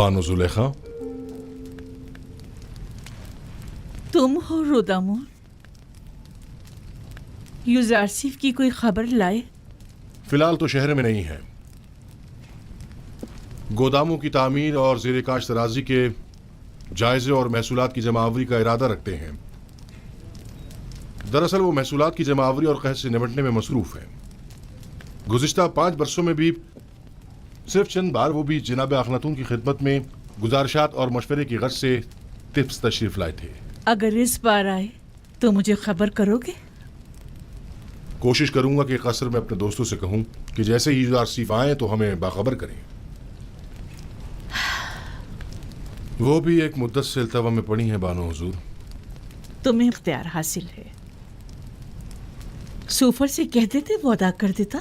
बानो जुलेखा, तुम हो रोदामोन? यूजारसिफ की कोई खबर लाए? फिलहाल तो शहर में नहीं है। गोदामों की तामीर और ज़ेर काश्त तराजी के जायजे और महसूलात की जमावरी का इरादा रखते हैं। दरअसल वो महसूलात की जमावरी और कहत से निपटने में मसरूफ है। गुज़िश्ता 5 बरसों में भी सिर्फ चंद बार वो भी जनाब अखनातून की खिदमत में गुजारिशात और मशवरे की गर्ज से टिप्स तशरीफ लाए थे। अगर इस बार आए तो मुझे खबर करोगे? कोशिश करूंगा कि कसर में अपने दोस्तों से कहूं कि जैसे ही यूजारसिफ आए तो हमें बाखबर करें। वो भी एक मुद्दत से इल्तवा में पड़ी हैं बानो हुजूर। तुम्हें इख्तियार हासिल है। सूफर से कह देते वो अदा कर देता।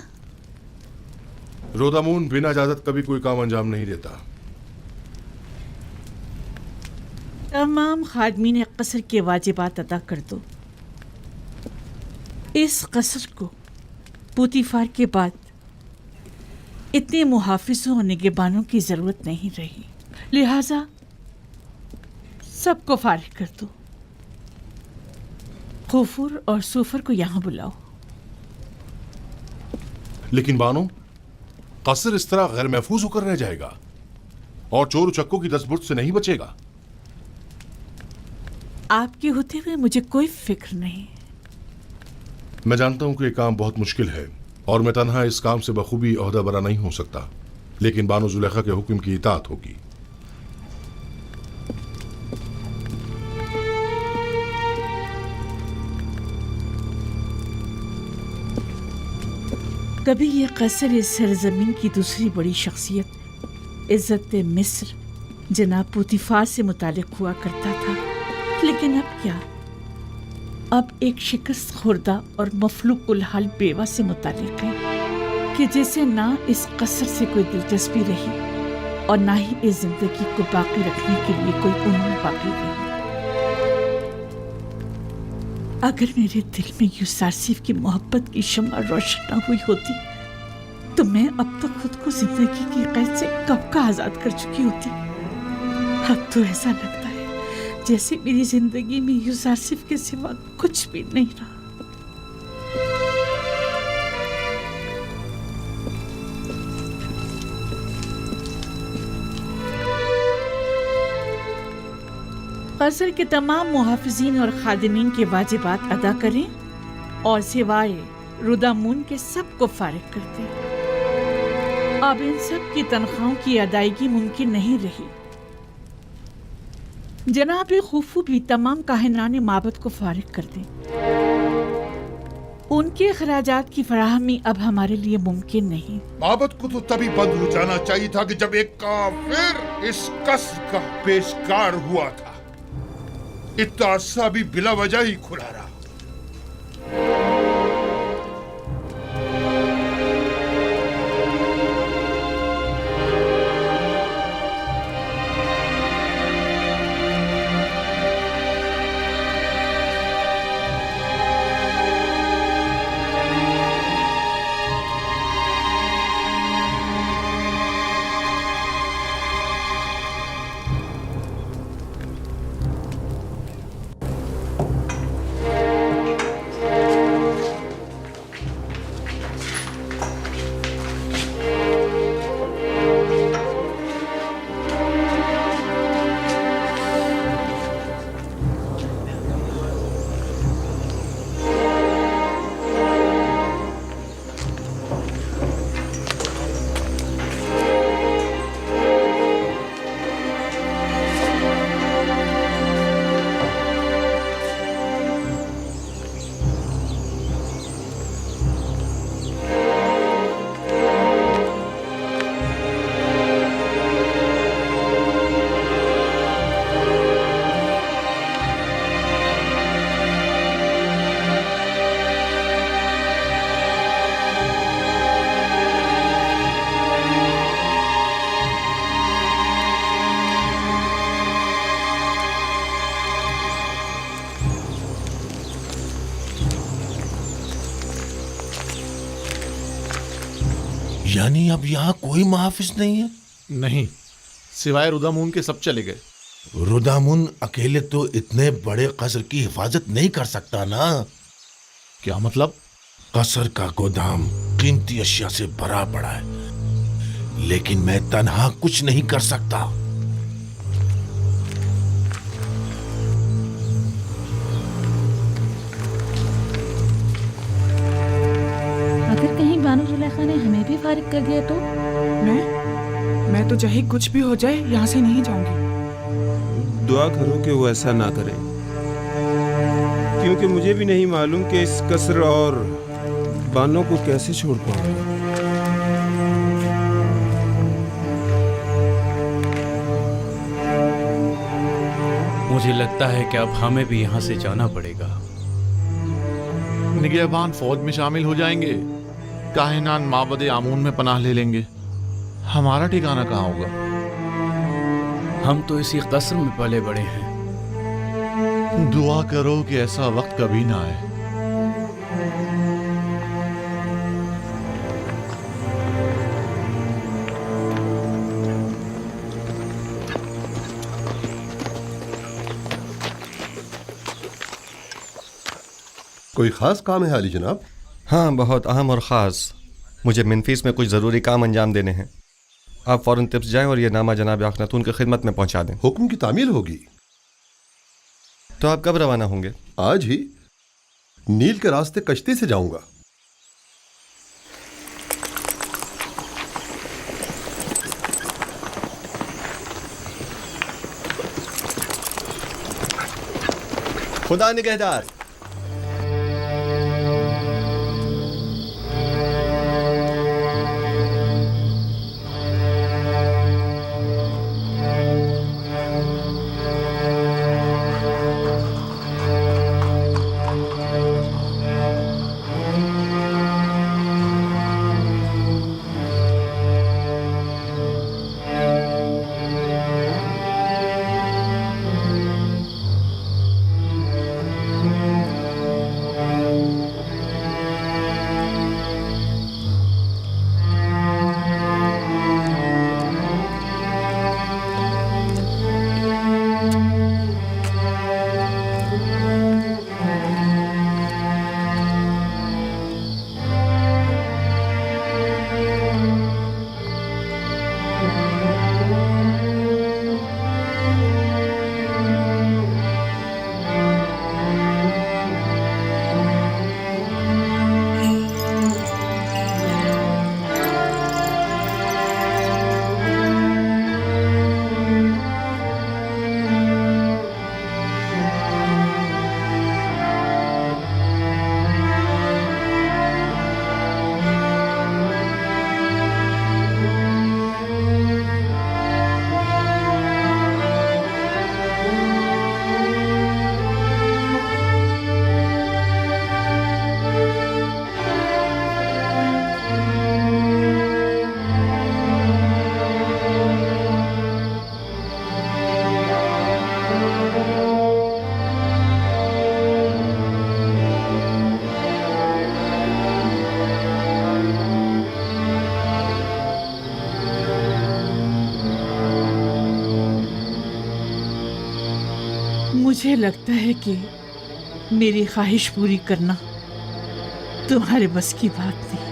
रोदामून बिना इजाजत कभी कोई काम अंजाम नहीं देता। तमाम खादमीन कसर के वाजिबात अदा कर दो। इस कसर को पूतीफार के बाद इतने मुहाफिजों और निगहबानों की जरूरत नहीं रही, लिहाजा सबको फारिग कर दो। गफूर और सूफर को यहां बुलाओ। लेकिन बानो, कसर इस तरह गैर महफूज होकर रह जाएगा और चोर चक्कों की दस्तबुर्द से नहीं बचेगा। आपके होते हुए मुझे कोई फिक्र नहीं। मैं जानता हूं कि ये काम बहुत मुश्किल है और मैं तन्हा इस काम से बखूबी ओहदा बरा नहीं हो सकता, लेकिन बानो जुलेखा के हुक्म की इताअत होगी। कभी ये कसर इस सरजमीन की दूसरी बड़ी शख्सियत इज्जत मिस्र जनाब पूतीफार से मुतालिक हुआ करता था, लेकिन अब क्या? अब एक शिकस्त खुर्दा और मफलूक कुल हाल बेवा से मुतालिक है कि जैसे ना इस कसर से कोई दिलचस्पी रही और ना ही इस जिंदगी को बाकी रखने के लिए कोई उम्मीद बाकी रही। अगर मेरे दिल में यूसारसिफ की मोहब्बत की शम्मा रोशन न हुई होती तो मैं अब तक खुद को जिंदगी की कैद से कब का आजाद कर चुकी होती। अब तो ऐसा लगता है जैसे मेरी जिंदगी में यूसारसिफ के सिवा कुछ भी नहीं रहा। कसर के तमाम मुहाफिजीन और खादिमीन के वाजिबात अदा करें और सिवाय रुदामून के सबको फारिग कर दें। अब इन सब की तनख्वाहों की अदायगी मुमकिन नहीं रही। जनाब खुफू भी तमाम काहिनान माबद को फारिग कर दें। उनके अखराजात की फराहमी अब हमारे लिए मुमकिन नहीं। माबद को तो तभी बंद हो जाना चाहिए था कि जब एक काफिर इस कसर का पेशकार हुआ था। इतना अरसा भी बिला वजह ही खुला रहा। यानी अब यहाँ कोई मुहाफिज नहीं है? नहीं, सिवाय रुदामून के सब चले गए। रुदामुन अकेले तो इतने बड़े कसर की हिफाजत नहीं कर सकता ना। क्या मतलब? कसर का गोदाम कीमती अशिया से भरा पड़ा है, लेकिन मैं तन्हा कुछ नहीं कर सकता। अगर कहीं बानो जुलेखा ने हमें भी फारिग कर दिया तो? मैं तो चाहे कुछ भी हो जाए यहाँ से नहीं जाऊंगी। दुआ करो कि वो ऐसा ना करें, क्योंकि मुझे भी नहीं मालूम कि इस कसर और बानों को कैसे छोड़ पाऊंगा। मुझे लगता है कि अब हमें भी यहाँ से जाना पड़ेगा। निगहबान फौज में शामिल हो जाएंगे, काहिनान माबद आमून में पनाह ले लेंगे, हमारा ठिकाना कहाँ होगा? हम तो इसी कसर में पले बड़े हैं। दुआ करो कि ऐसा वक्त कभी ना आए। कोई ख़ास काम है हाली जनाब? हाँ, बहुत अहम और ख़ास। मुझे मिनफीस में कुछ ज़रूरी काम अंजाम देने हैं। आप फ़ौरन तिब्स जाएं और ये नामा जनाब अखनातून की खिदमत में पहुंचा दें। हुक्म की तामील होगी। तो आप कब रवाना होंगे? आज ही। नील के रास्ते कश्ती से जाऊंगा। खुदा निगहदार। मुझे लगता है कि मेरी ख्वाहिश पूरी करना तुम्हारे बस की बात नहीं।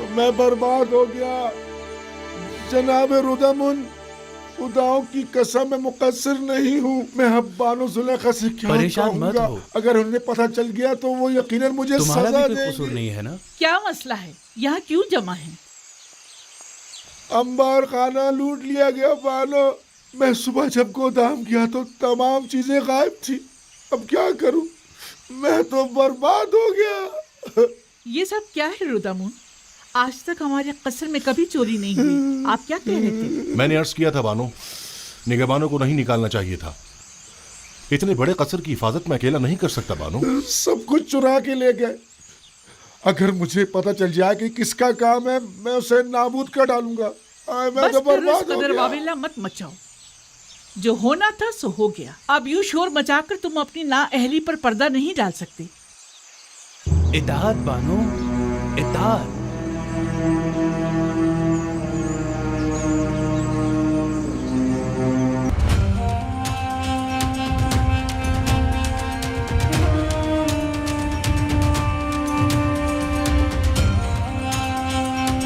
मैं बर्बाद हो गया जनाब रुदामुन, खुदाओं की कसम मैं मुकस्सिर नहीं हूँ। मैं अब बानो जुलेखा से क्या परेशान मत कहूँगा? हो। अगर उन्हें पता चल गया तो वो यकीनन मुझे तुम्हारा सजा भी कोई कसूर देंगे। नहीं है ना? क्या मसला है? यहाँ क्यों जमा है? अंबार खाना लूट लिया गया बानो। मैं सुबह जब गोदाम गया तो तमाम चीजें गायब थी। अब क्या करूँ? मैं तो बर्बाद हो गया। ये सब क्या है रुदामुन? आज तक हमारे कसर में कभी चोरी नहीं हुई। आप क्या कह रहे थे? मैंने अर्ज किया था बानो, निगहबानों को नहीं निकालना चाहिए था। इतने बड़े कसर की हिफाजत मैं अकेला नहीं कर सकता बानो। सब कुछ चुरा के ले गए। अगर मुझे पता चल जाए कि किसका काम है, मैं उसे नाबूद कर डालूंगा। मैं बस तो फिर उस बर्बाद हो कदर गया। वावेला मत मचाओ। जो होना था सो हो गया। अब यूं शोर मचाकर तुम अपनी नाअहली पर पर्दा नहीं डाल सकते। इताअत बानो, इताअत।